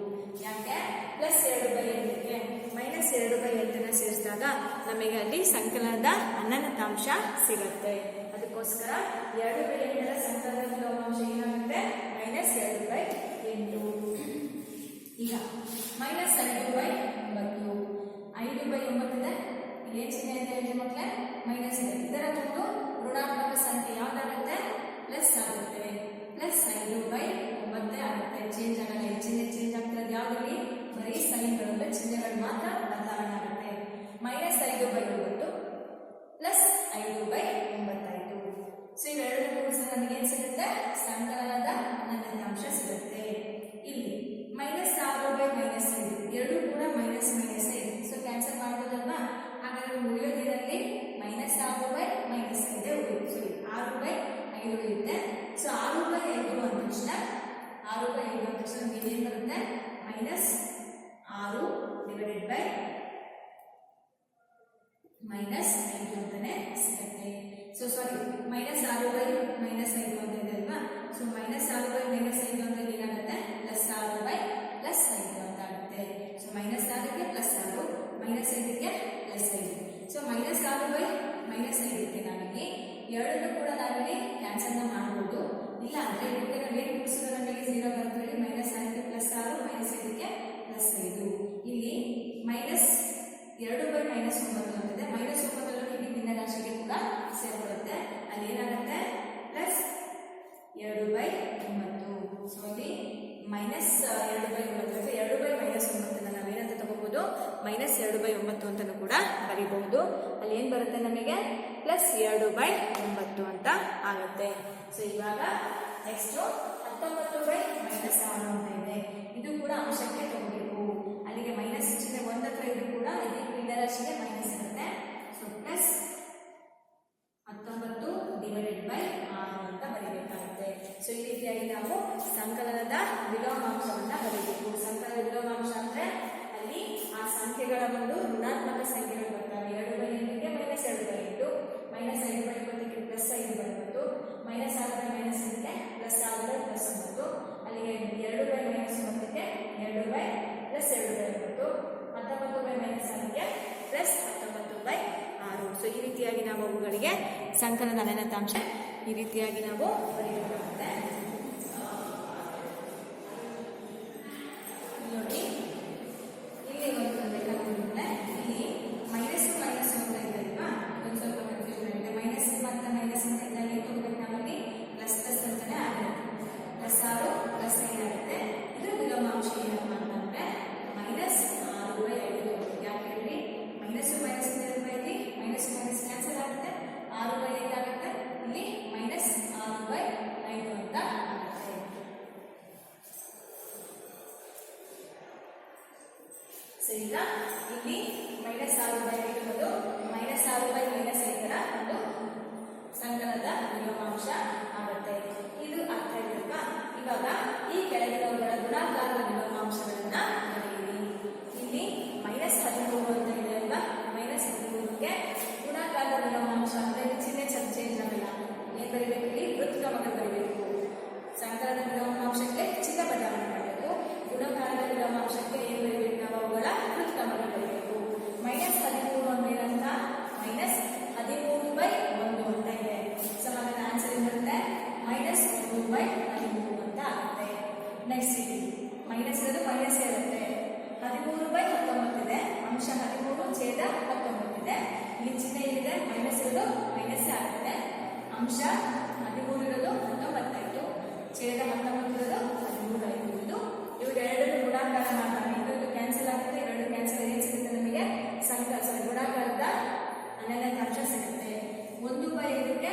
Speaker 1: ಯಾಕೆ? +2/8ಗೆ -2/8ನ ಸೇರಿಸಿದಾಗ ನಮಗೆ ಅಲ್ಲಿ ಸಂಕಲನದ ಅನನ್ಯತಾಂಶ ಸಿಗುತ್ತೆ. ಅದಕ್ಕೋಸ್ಕರ 2/8ರ ಸಂಕಲನ ವಿಲೋಮಾಂಶ ಏನಾಗುತ್ತೆ? -2/8. ಈಗ -5/9. 5/9 ಇದೆ. ಇಲ್ಲಿ ಏನು ಚಿಹ್ನೆ ಇದೆ ಹೇಳಿ ಮಕ್ಕಳೇ? ಮೈನಸ್ ಇದೆ. ಇದರ ಒಂದು ಋಣಾತ್ಮಕ ಸಂಖ್ಯೆ ಯಾವ್ದಾಗುತ್ತೆ? ಪ್ಲಸ್ ಆಗುತ್ತೆ. +5/9 ಆಗುತ್ತೆ. ಚೇಂಜ್ ಆಗಲ್ಲ. ಈ ಚಿಹ್ನೆ ಚೇಂಜ್ ಆಗ್ತಿರೋದು ಯಾವ್ದಲ್ಲಿ? ಬರೀ ಸೈನ್ಗಳು, ಚಿಹ್ನೆಗಳು ಮಾತ್ರ ಬದಲಾವಣೆ ಆಗುತ್ತೆ. -5/9 +5/9 ಆಯಿತು. ಸೊ ಇವೆರಡೂ ಕೂಡಿಸಿದ್ರೆ ನಮಗೆ ಏನು ಸಿಗುತ್ತೆ? ಸಂಕಲನದ ಅನನ್ಯತಾಂಶ ಸಿಗುತ್ತೆ. ಇಲ್ಲಿ -6/-5 ಎರಡೂ ಕೂಡ -5. ಸೊ ಕ್ಯಾನ್ಸಲ್ ಮಾಡ್ಬೋದಲ್ವಾ? ಹಾಗಾದ್ರೆ ಉಳಿಯೋದಿರಲ್ಲಿ -6/-5 ಉಳಿಯುತ್ತೆ. 6/5 ಉಳಿಯುತ್ತೆ. ಸೊ 6/5 ಅಂದ ತಕ್ಷಣ ನಮಗೆ ಏನು ಬರುತ್ತೆ? -6/-5 ಅಂತಾನೆ ಸಿಗುತ್ತೆ. ಸೊ ಸಾರಿ -6/-5 ಅಂತ ಇದೆ ಅಲ್ವಾ? ಸೊ -6/-5 ಅಂದ್ರೆ ಏನಾಗುತ್ತೆ? +6/+5 ಅಂತ ಆಗುತ್ತೆ. ಸೊ -6ಗೆ +6, -5ಗೆ +5. ಸೊ -6/-5ಗೆ ನಾವಿಲ್ಲಿ ಎರಡನ್ನೂ ಕೂಡ ನಾವಿಲ್ಲಿ ಕ್ಯಾನ್ಸಲ್ ಮಾಡ್ಬೋದು. ಇಲ್ಲ ಅಂದ್ರೆ ಇದಕ್ಕೆ ನಾವೇನು ಕೂಡಿಸಿದ್ರೆ ನಮಗೆ 0 ಬರುತ್ತೆ. -6ಗೆ +6, -5ಗೆ +5. ಇಲ್ಲಿ -2/-9 ಅಂತಿದೆ. -9 ಇಲ್ಲಿ ಭಿನ್ನರಾಶಿಗೆ ಕೂಡ ಸೇರ್ಕೊಳ್ಳುತ್ತೆ. ಅಲ್ಲಿ ಏನಾಗುತ್ತೆ? +2/9. ಸೊ ಇಲ್ಲಿ -2/9 2/-9 ನಾವೇನಂತ ತಗೋಬಹುದು? -2/9 ಅಂತಲೂ ಕೂಡ ಬರೀಬಹುದು. ಅಲ್ಲಿ ಏನ್ ಬರುತ್ತೆ? ನಮಗೆ +2/9 ಅಂತ ಆಗುತ್ತೆ. ಸೊ ಇವಾಗ ನೆಕ್ಸ್ಟ್ 19/-6 ಅಂತ ಇದೆ. ಇದು ಕೂಡ ಅಂಶಕ್ಕೆ ತಗೋಬೇಕು. ಅಲ್ಲಿಗೆ ಮೈನಸ್ ಚಿಹ್ನೆ 1 ಹತ್ರ ಇದ್ರೂ ಕೂಡ ಇಲ್ಲಿ ಭಿನ್ನರಾಶಿಗೆ ಮೈನಸ್ ಇರುತ್ತೆ. ಸೊ +19/6 ಅಂತ ಬರೀಬೇಕಾಗುತ್ತೆ. ಸೊ ಈ ರೀತಿಯಾಗಿ ನಾವು ಸಂಕಲನದ ವಿಲೋಮಾಂಶವನ್ನ ಬರೀಬೇಕು. ಸಂಕಲನ ವಿಲೋಮಾಂಶ ಅಂದ್ರೆ ಅಲ್ಲಿ ಆ ಸಂಖ್ಯೆಗಳ ಒಂದು ಋಣಾತ್ಮಕ ಸಂಖ್ಯೆಗಳು ಬರ್ತವೆ. 2/8ಗೆ -2/8, -5/9ಗೆ +5/9, -6/-5ಗೆ +6/+9, ಅಲ್ಲಿಗೆ 2/-9ಗೆ 2/+2/9, 19/-6ಗೆ +19/6. ಸೊ ಈ ರೀತಿಯಾಗಿ ನಾವು ಅವುಗಳಿಗೆ ಸಂಕಲನ ಅನನ್ಯತಾಂಶ ಈ ರೀತಿಯಾಗಿ ನಾವು ಬರೆಯಬೇಕಾಗುತ್ತೆ. ನೋಡಿ ಇಲ್ಲಿ ಒಂದು ಲೆಕ್ಕ ಇಲ್ಲಿ ಸೊ ಈಗ ಇಲ್ಲಿ -6/5 ಇರುವುದು -6/-5ರ ಒಂದು ಸಂಕಲನದ ವಿಲೋಮಾಂಶ ಆಗುತ್ತೆ. ಇದು ಅರ್ಥ ಇದಲ್ವಾ? ಇವಾಗ ಈ ಕೆಳಗಿನವುಗಳ ಗುಣಾಕಾರದ ವಿಲೋಮಾಂಶಗಳನ್ನ ಬರೆಯಿರಿ. ಇಲ್ಲಿ -13 ಅಂತ ಇದೆ ಅಲ್ವಾ? -13ಕ್ಕೆ ಗುಣಾಕಾರದ ವಿಲೋಮಾಂಶ ಅಂದ್ರೆ ಚಿಹ್ನೆ ಚೇಂಜ್ ಆಗಲ್ಲ. ಏನ್ ಬರೀಬೇಕು? ಇಲ್ಲಿ ವೃತ್ಕಮಕ ಬರೀಬೇಕು. ಸಂಕಲನದ ವಿಲೋಮಾಂಶಕ್ಕೆ ಚಿಹ್ನೆ ಬದಲಾವಣೆ ಮಾಡಬೇಕು. ಗುಣಾಕಾರದ ವಿಲೋಮಾಂಶಕ್ಕೆ ಏನ್ ಬರೀಬೇಕು? ನಾವು ಅವುಗಳ ವೃತ್ಕಮಕ ಬರೀಬೇಕು. -13 ಅಂದ್ರೆ ಏನಂತ? -13/1 ಅಂತ ಇದೆ. ಸೊ ಹಾಗಾದ್ರೆ ಆನ್ಸರ್ ಏನ್ ಬರುತ್ತೆ? -1/13 ಅಂತ ಆಗುತ್ತೆ. ನೆಕ್ಸ್ಟ್ ಇಲ್ಲಿ ಮೈನಸ್ ಇರೋದು ಮೈನಸ್ ಇರುತ್ತೆ. 13/19 ಇದೆ. ಅಂಶ 13 ಛೇದ 19 ಇದೆ. ಇಲ್ಲಿ ಚಿಹ್ನೆ ಏನಿದೆ? ಮೈನಸ್ ಇರೋದು ಮೈನಸ್ ಆಗುತ್ತೆ. ಅಂಶ 13 ಇರೋದು 19 ಆಯ್ತು. ಛೇದ 19 ಇರೋದು 13 ಆಯ್ತು. ಇವೆರಡನ್ನು ಗುಣಾಕಾರ ಮಾಡ್ತಾರೆ. ಇದೊಂದು ಕ್ಯಾನ್ಸಲ್ ಆಗುತ್ತೆ, ಎರಡು ಕ್ಯಾನ್ಸಲ್. ಏನ್ ಸಿಗುತ್ತೆ ನಮಗೆ? ಗುಣಾಕಾರದ 12ನೇ ಅಂಶ ಸಿಗುತ್ತೆ. 1/5ಕ್ಕೆ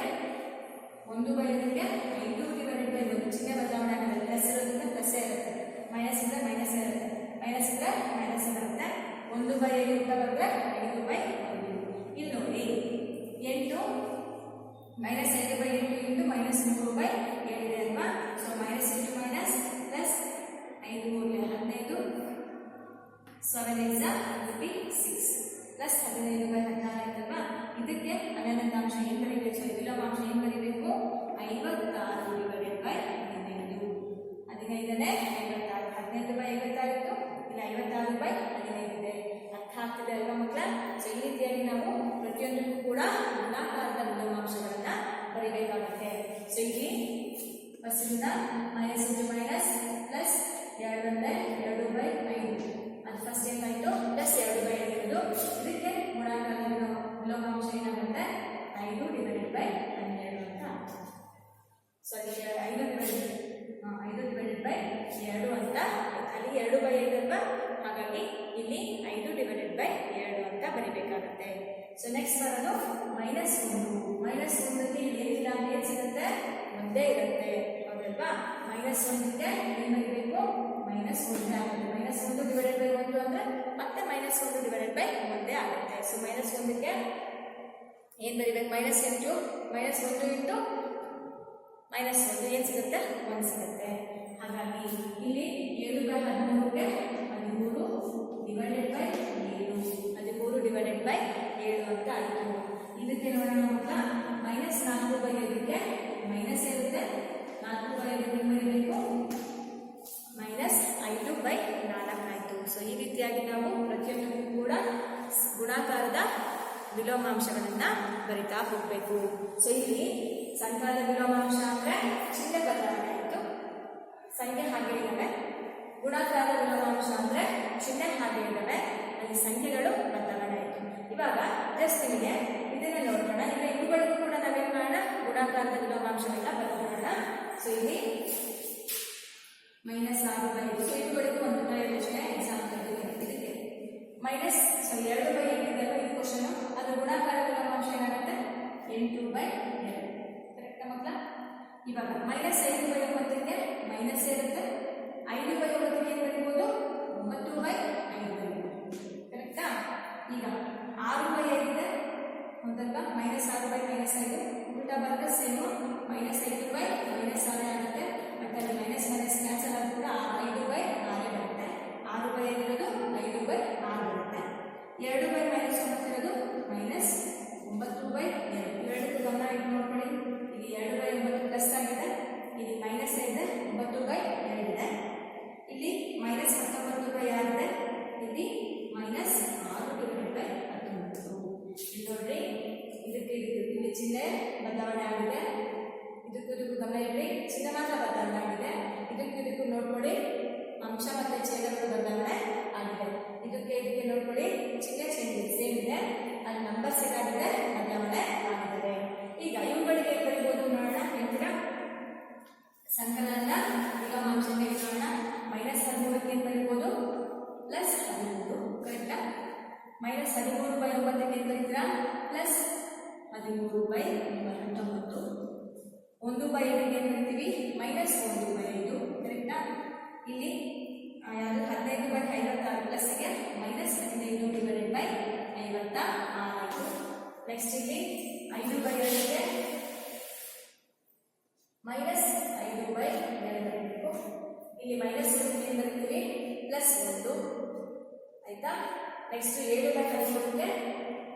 Speaker 1: 5/1 ಚಿಹ್ನೆ ಬದಲಾವಣೆ ಆಗುತ್ತೆ. ಪ್ಲಸ್ ಇರೋದ್ರಿಂದ ಪ್ಲಸ್ ಇರುತ್ತೆ, ಮೈನಸ್ ಇದ್ರೆ ಮೈನಸ್ ಇರುತ್ತೆ, ಮೈನಸ್ ಇದ್ರೆ ಮೈನಸ್ ಇರುತ್ತೆ. 1/5 ಅಂತ ಬಂದ್ರೆ 5/1. ಇಲ್ಲಿ ನೋಡಿ 8 -5/8 ಇಂಟು -3/7 ಇದೆ ಅಲ್ವಾ? ಸೊ -8 ಮೈನಸ್ ಪ್ಲಸ್ 5 3 15 7 6 ಪ್ಲಸ್ 15/14 ಆಯ್ತಲ್ವಾ? ಇದಕ್ಕೆ 12ನೇ ಅಂಶ ಏನ್ ಬರೀಬೇಕು? ವಿಲೋಮಾಂಶ ಏನ್ ಬರೀಬೇಕು? 56/15. 15ನೇ 56, 15/56 ಇತ್ತು. ಇಲ್ಲಿ 56/15 ಇದೆ. ಅರ್ಥ ಆಗ್ತದೆ ಅಲ್ವಾ ಮಕ್ಕಳ? ಸೊ ಈ ರೀತಿಯಾಗಿ ನಾವು ಪ್ರತಿಯೊಂದಕ್ಕೂ ಕೂಡ ಗುಣಾಕಾರದ ವಿಲೋಮಾಂಶಗಳನ್ನ ಬರೀಬೇಕಾಗುತ್ತೆ. ಸೊ ಇಲ್ಲಿ ಫಸ್ಟ್ ಇಂದ -1 ಪ್ಲಸ್ 2/5 ಅದು ಫಸ್ಟ್ ಏನಾಯ್ತು? ಪ್ಲಸ್ 2/5 ಇರೋದು. ಇದಕ್ಕೆ ಗುಣಾಕಾರದ ವಿಲೋಮಾಂಶ ಏನಾಗುತ್ತೆ? 5/12 ಅಂತ ಆಗುತ್ತೆ. ಸಾರಿ 5/2 ಅಂತ. ಅಲ್ಲಿ 2/5 ಅಲ್ವಾ? ಹಾಗಾಗಿ ಇಲ್ಲಿ 5/2 ಅಂತ ಬರೀಬೇಕಾಗುತ್ತೆ. ಸೊ ನೆಕ್ಸ್ಟ್ ಬರೋದು -1ಕ್ಕೆ ಏನಿಲ್ಲ ಏನ್ ಸಿಗುತ್ತೆ? ಒಂದೇ ಇರುತ್ತೆ, ಹೌದಲ್ವಾ? -1ಕ್ಕೆ ಏನ್ ಬರೀಬೇಕು? -1 ಆಗುತ್ತೆ. -1/1 ಅಂದ್ರೆ ಮತ್ತೆ -1/1 ಆಗುತ್ತೆ. ಸೊ -1ಕ್ಕೆ ಏನ್ ಬರೀಬೇಕು? -8 -1 ಇಂಟು -1 ಏನ್ ಸಿಗುತ್ತೆ? 1 ಸಿಗುತ್ತೆ. ಹಾಗಾಗಿ ಇಲ್ಲಿ 7/13ಕ್ಕೆ 13/7 ಅಂತ ಆಯಿತು. ಇದಕ್ಕೆ ನೋಡೋಣ ಮಕ್ಕಳ, -4/5ಕ್ಕೆ ಮೈನಸ್ ಇರುತ್ತೆ. 4/5 ಬರೀಬೇಕು -5/4 ಆಯಿತು. ಸೊ ಈ ರೀತಿಯಾಗಿ ನಾವು ಪ್ರತಿಯೊಂದಕ್ಕೂ ಕೂಡ ಗುಣಾಕಾರದ ವಿಲೋಮಾಂಶಗಳನ್ನ ಬರಿತಾ ಹೋಗಬೇಕು. ಸೊ ಇಲ್ಲಿ ಸಂಕಲನದ ವಿಲೋಮಾಂಶ ಅಂದ್ರೆ ಚಿಹ್ನೆ ಬದಲಾವಣೆ ಆಯಿತು, ಸಂಖ್ಯೆ ಹಾಗೆ ಇದ್ದಾವೆ. ಗುಣಾಕಾರದ ವಿಲೋಮಾಂಶ ಅಂದ್ರೆ ಚಿಹ್ನೆ ಹಾಗೆ ಇದ್ದಾವೆ, ಅಲ್ಲಿ ಸಂಖ್ಯೆಗಳು ಬದಲಾವಣೆ ಆಯಿತು. ಇವಾಗ ಜಸ್ಟ್ ನಿಮಗೆ ಇದನ್ನ ನೋಡೋಣ. ಈಗ ಇವುಗಳಿಗೂ ಕೂಡ ನಾವೇನ್ ಮಾಡೋಣ? ಗುಣಾಕಾರದ ವಿಲೋಮಾಂಶಗಳನ್ನ ಬರ್ಕೊಳ್ಳೋಣ. ಸೊ ಇಲ್ಲಿ -6/5. ಸೊ ಇವುಗಳಿಗೂ ಒಂದು ಪ್ರಶ್ನೆ ಎಕ್ಸಾಂಪಲ್ ಇದಕ್ಕೆ -2/8 ಇದೆ ಈ ಕ್ವಶನ್. ಅದು ಗುಣಾಕಾರ ವಿಲೋಮಾಂಶ ಏನಾಗುತ್ತೆ? 8/2. ಕರೆಕ್ಟಾ ಮಕ್ಕಳ? ಇವಾಗ -5/9ಕ್ಕೆ ಮೈನಸ್ ಇರುತ್ತೆ. 5/9ಕ್ಕೆ ಏನು ಬರೀಬಹುದು? 9/5. ಕರೆಕ್ಟಾ? ಈಗ 6/5 ಇದೆ, ಹೌದಲ್ವಾ? -6/-5 ಉಲ್ಟಾ ಬರ್ಗ ಸೇಮು -5/-6 ಆಗುತ್ತೆ. ಮತ್ತೆ ಅಲ್ಲಿ ಮೈನಸ್ ಕ್ಯಾನ್ಸಲ್ ಆದ್ರೂ ಕೂಡ 5/6 ಬರುತ್ತೆ. 6/5 ಇರೋದು 5/6 ಬರುತ್ತೆ. 2/-9 ಇರೋದು -9/2. ಇವೆರಡಕ್ಕೂ ಗಮನ ಇಟ್ಟು ನೋಡ್ಕೊಳ್ಳಿ. ಇಲ್ಲಿ 2/9 ಪ್ಲಸ್ ಆಗಿದೆ, ಇಲ್ಲಿ ಮೈನಸ್ ಇದೆ, 9/2 ಇದೆ. ಇಲ್ಲಿ -19/6 ಇದೆ, ಇಲ್ಲಿ -6/19. ನೋಡ್ರಿ, ಇದಕ್ಕೆ ಇಲ್ಲಿ ಚಿಹ್ನೆ ಬದಲಾವಣೆ ಆಗಿದೆ. ಇದಕ್ಕೂ ಗಮನ ಇಡ್ರಿ, ಚಿಹ್ನೆ ಮಾತ್ರ ಬದಲಾವಣೆ ಆಗಿದೆ. ಇದಕ್ಕೂ ನೋಡ್ಕೊಳ್ಳಿ, ಅಂಶ ಮತ್ತೆ ಛೇದಗಳು ಬದಲಾವಣೆ ಆಗಿದೆ. ಇದಕ್ಕೆ ನೋಡ್ಕೊಳ್ಳಿ, ಚಿಹ್ನೆ ಸೇಮ್ ಇದೆ, ಅಲ್ಲಿ ನಂಬರ್ಸ್ ಏನಾಗಿದೆ? ಬದಲಾವಣೆ ಆಗಿದೆ. ಈಗ ಇವುಗಳಿಗೆ ಬರೀಬಹುದು ನೋಡೋಣ. ಹೇಳ್ತೀರಾ? ಸಂಕಲನದ ವಿಲೋಮಾಂಶ ನೋಡೋಣ. -13ಕ್ಕೆ ಏನು ಬರೀಬಹುದು? +13. ಕರೆಕ್ಟಾ? -13/9ಕ್ಕೆ ಏನು ಬರೀತೀರಾ? +13/19. 1/5ಗೆ ಏನು ಬರೀತೀವಿ? -1/5. ಕರೆಕ್ಟಾ? ಇಲ್ಲಿ ಯಾವುದು 15/56 ಪ್ಲಸ್ಗೆ -15/56. ನೆಕ್ಸ್ಟ್ ಇಲ್ಲಿ 5/2ಗೆ -5/2 ಬರೀಬೇಕು. ಇಲ್ಲಿ ಮೈನಸ್ ಏನು ಬರೀತೀವಿ +1 ಆಯ್ತಾ. ನೆಕ್ಸ್ಟ್ 7/13ಗೆ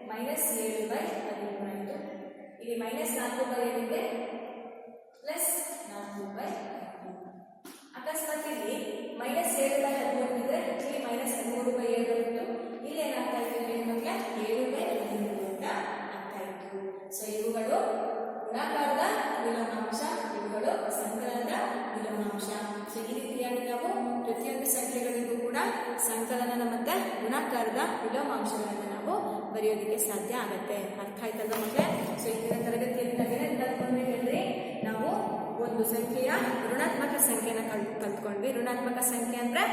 Speaker 1: -7/13 ಆಯಿತು. ಇಲ್ಲಿ -4/7ಗೆ +4/5. ಅಕಸ್ಮಾತ್ ಇಲ್ಲಿ -7/13 ಇದ್ರೆ ಇಲ್ಲಿ -13/7 ಇತ್ತು. ಇಲ್ಲಿ ಏನಾಗ್ತಾ ಇತ್ತು ನಮಗೆ 7/13 ಅಂತ ಆಗ್ತಾ ಇತ್ತು. ಸೊ ಇವುಗಳು ಗುಣಾಕಾರದ ವಿಲೋಮಾಂಶ, ಇವುಗಳು ಸಂಕಲನದ ವಿಲೋಮಾಂಶ. ಸೊ ಈ ರೀತಿಯಾಗಿ ನಾವು ಪ್ರತಿಯೊಂದು ಸಂಖ್ಯೆಗಳಿಗೂ ಕೂಡ ಸಂಕಲನದ ಮತ್ತೆ ಗುಣಾಕಾರದ ವಿಲೋಮಾಂಶಗಳನ್ನು ನಾವು ಬರೆಯೋದಕ್ಕೆ ಸಾಧ್ಯ ಆಗುತ್ತೆ. ಅರ್ಥ ಆಯ್ತಲ್ಲ ಮಕ್ಕಳೇ? ಸೊ ಇಂದಿನ ತರಗತಿಯಲ್ಲಿ ನಾವೇನು ಕಲ್ತ್ಕೊಂಡ್ವಿ? ನಾವು ಒಂದು ಸಂಖ್ಯೆಯ ಋಣಾತ್ಮಕ ಸಂಖ್ಯೆಯನ್ನು ಕಲ್ತ್ಕೊಂಡ್ವಿ. ಋಣಾತ್ಮಕ ಸಂಖ್ಯೆ ಅಂದ್ರೆ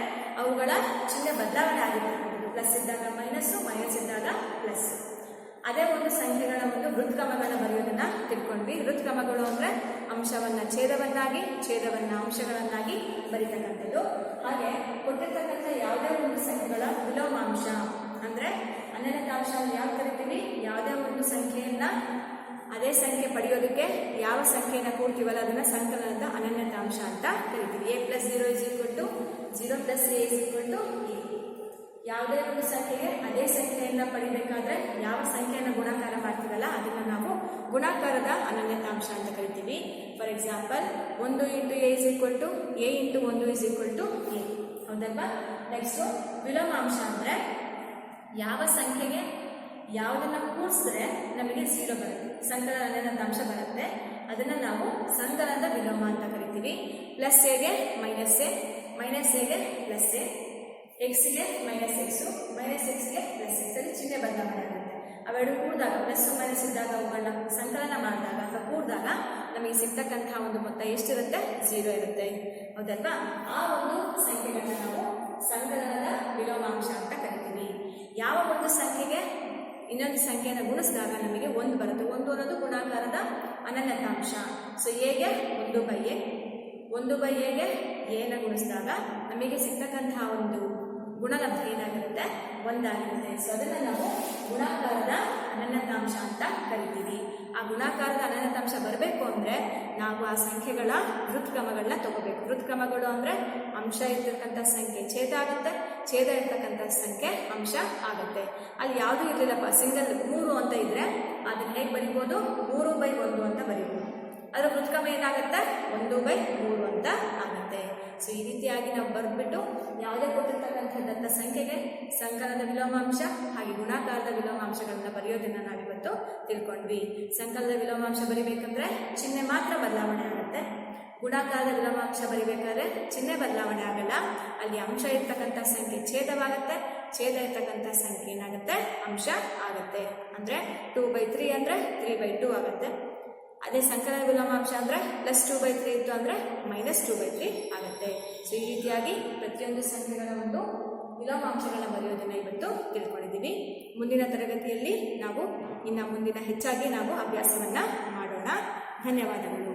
Speaker 1: ಅವುಗಳ ಚಿಹ್ನೆ ಬದಲಾವಣೆ ಆಗುತ್ತೆ. ಪ್ಲಸ್ ಇದ್ದಾಗ ಮೈನಸ್ಸು, ಮೈನಸ್ ಇದ್ದಾಗ ಪ್ಲಸ್. ಅದೇ ಒಂದು ಸಂಖ್ಯೆಗಳ ಒಂದು ವೃತ್ಕ್ರಮಗಳನ್ನ ಬರೆಯೋದನ್ನ ತಿಳ್ಕೊಂಡ್ವಿ. ವೃತ್ಕ್ರಮಗಳು ಅಂದ್ರೆ ಅಂಶವನ್ನ ಛೇದವನ್ನಾಗಿ, ಛೇದವನ್ನ ಅಂಶಗಳನ್ನಾಗಿ ಬರೀತಕ್ಕಂಥದ್ದು. ಹಾಗೆ ಕೊಟ್ಟಿರ್ತಕ್ಕಂಥ ಯಾವುದೇ ಒಂದು ಸಂಖ್ಯೆಗಳ ವಿಲೋಮಾಂಶ ಅಂದ್ರೆ ಅನನ್ಯತಾಂಶ ಯಾವ ಕರಿತೀವಿ? ಯಾವುದೇ ಒಂದು ಸಂಖ್ಯೆಯನ್ನ ಅದೇ ಸಂಖ್ಯೆ ಪಡೆಯೋದಕ್ಕೆ ಯಾವ ಸಂಖ್ಯೆಯನ್ನು ಕೂಡ್ತೀವಲ್ಲ ಅದನ್ನ ಸಂಕಲನದ ಅನನ್ಯತಾಂಶ ಅಂತ ಕರಿತೀವಿ. a + 0 = 0 + a = a. ಯಾವುದೇ ಒಂದು ಸಂಖ್ಯೆಗೆ ಅದೇ ಸಂಖ್ಯೆಯನ್ನು ಪಡಿಬೇಕಾದ್ರೆ ಯಾವ ಸಂಖ್ಯೆಯನ್ನು ಗುಣಾಕಾರ ಮಾಡ್ತೀವಲ್ಲ ಅದನ್ನ ನಾವು ಗುಣಾಕಾರದ ಅನನ್ಯತಾಂಶ ಅಂತ ಕರಿತೀವಿ. For example 1 × a = a × 1 = a. ಹೌದಲ್ವಾ? ನೆಕ್ಸ್ಟ್ ವಿಲೋಮಾಂಶ ಅಂದ್ರೆ ಯಾವ ಸಂಖ್ಯೆಗೆ ಯಾವುದನ್ನ ಕೂಡಿಸಿದ್ರೆ ನಮಗೆ 0 ಬರುತ್ತೆ, ಸಂಕಲನ ಅನನ್ಯತಾಂಶ ಬರುತ್ತೆ, ಅದನ್ನ ನಾವು ಸಂಕಲನದ ವಿಲೋಮ ಅಂತ ಕರಿತೀವಿ. +a ಗೆ -a, -a ಗೆ +a, x ಗೆ -x, -x ಗೆ +x. ಅಲ್ಲಿ ಚಿಹ್ನೆ ಬದಲಾವಣೆ ಆಗುತ್ತೆ. ಅವೆರಡು ಕೂಡಿದಾಗ ಪ್ಲಸ್ ಮೈನಸ್ ಇದ್ದಾಗ ಅವುಗಳನ್ನ ಸಂಕಲನ ಮಾಡಿದಾಗ ಅಥವಾ ಕೂಡಿದಾಗ ನಮಗೆ ಸಿಗ್ತಕ್ಕಂತಹ ಒಂದು ಮೊತ್ತ ಎಷ್ಟಿರುತ್ತೆ? 0 ಇರುತ್ತೆ. ಹೌದಲ್ವಾ? ಆ ಒಂದು ಸಂಖ್ಯೆಗಳನ್ನ ನಾವು ಸಂಕಲನದ ವಿಲೋಮಾಂಶ ಅಂತ ಕರಿತೀವಿ. ಯಾವ ಒಂದು ಸಂಖ್ಯೆಗೆ ಇನ್ನೊಂದು ಸಂಖ್ಯೆಯನ್ನು ಗುಣಿಸಿದಾಗ ನಮಗೆ 1 ಬರುತ್ತೆ. 1 ಅನ್ನೋದು ಗುಣಾಕಾರದ ಅನನ್ಯತಾಂಶ. ಸೊ ಎಗೆ 1/a, 1/aಗೆ a ಗುಣಿಸಿದಾಗ ನಮಗೆ ಸಿಗ್ತಕ್ಕಂತಹ ಒಂದು ಗುಣಲಬ್ಧ ಏನಾಗಿರುತ್ತೆ? 1 ಆಗಿರುತ್ತೆ. ಸೊ ಅದನ್ನು ನಾವು ಗುಣಾಕಾರದ ಅನನ್ಯತಾಂಶ ಅಂತ ಕರಿತೀವಿ. ಆ ಗುಣಾಕಾರದ ಅನನ್ಯತಾಂಶ ಬರಬೇಕು ಅಂದ್ರೆ ನಾವು ಆ ಸಂಖ್ಯೆಗಳ ವೃತ್ಕ್ರಮಗಳನ್ನ ತಗೋಬೇಕು. ವೃತ್ಕ್ರಮಗಳು ಅಂದ್ರೆ ಅಂಶ ಇರ್ತಕ್ಕಂಥ ಸಂಖ್ಯೆ ಛೇದ ಆಗುತ್ತೆ, ಛೇದ ಇರ್ತಕ್ಕಂಥ ಸಂಖ್ಯೆ ಅಂಶ ಆಗುತ್ತೆ. ಅಲ್ಲಿ ಯಾವುದೂ ಇರಲಿಲ್ಲಪ್ಪ, ಸಿಂಗಲ್ 3 ಅಂತ ಇದ್ರೆ ಅದನ್ನ ಹೇಗೆ ಬರೀಬೋದು? 3/1 ಅಂತ ಬರೀಬೋದು. ಅದರ ವೃತ್ಕ್ರಮ ಏನಾಗುತ್ತೆ? 1/3 ಅಂತ ಆಗುತ್ತೆ. ಸೊ ಈ ರೀತಿಯಾಗಿ ನಾವು ಬರೆದ್ಬಿಟ್ಟು ಯಾವುದೇ ಕೊಟ್ಟಿರ್ತಕ್ಕಂಥ ದತ್ತ ಸಂಖ್ಯೆಗೆ ಸಂಕಲನದ ವಿಲೋಮಾಂಶ ಹಾಗೆ ಗುಣಾಕಾರದ ವಿಲೋಮಾಂಶಗಳನ್ನ ಬರೆಯೋದನ್ನ ನಾವಿವತ್ತು ತಿಳ್ಕೊಂಡ್ವಿ. ಸಂಕಲನದ ವಿಲೋಮಾಂಶ ಬರಿಬೇಕಂದ್ರೆ ಚಿಹ್ನೆ ಮಾತ್ರ ಬದಲಾವಣೆ ಆಗುತ್ತೆ. ಗುಣಾಕಾರದ ವಿಲೋಮಾಂಶ ಬರಿಬೇಕಾದ್ರೆ ಚಿಹ್ನೆ ಬದಲಾವಣೆ ಆಗಲ್ಲ. ಅಲ್ಲಿ ಅಂಶ ಇರ್ತಕ್ಕಂಥ ಸಂಖ್ಯೆ ಛೇದವಾಗುತ್ತೆ, ಛೇದ ಇರ್ತಕ್ಕಂಥ ಸಂಖ್ಯೆ ಏನಾಗುತ್ತೆ? ಅಂಶ ಆಗುತ್ತೆ. ಅಂದ್ರೆ 2/3 ಅಂದ್ರೆ 3/2 ಆಗುತ್ತೆ. ಅದೇ ಸಂಕಲನ ವಿಲೋಮಾಂಶ ಅಂದ್ರೆ +2/3 ಇತ್ತು ಅಂದ್ರೆ -2/3 ಆಗುತ್ತೆ. ಸೊ ಈ ರೀತಿಯಾಗಿ ಪ್ರತಿಯೊಂದು ಸಂಖ್ಯೆಗಳ ಒಂದು ವಿಲೋಮಾಂಶಗಳನ್ನ ಬರೆಯೋದನ್ನ ಇವತ್ತು ತಿಳ್ಕೊಂಡಿದ್ದೀವಿ. ಮುಂದಿನ ತರಗತಿಯಲ್ಲಿ ನಾವು ಇನ್ನು ಮುಂದಿನ ಹೆಚ್ಚಾಗಿ ನಾವು ಅಭ್ಯಾಸವನ್ನ ಮಾಡೋಣ. ಧನ್ಯವಾದಗಳು.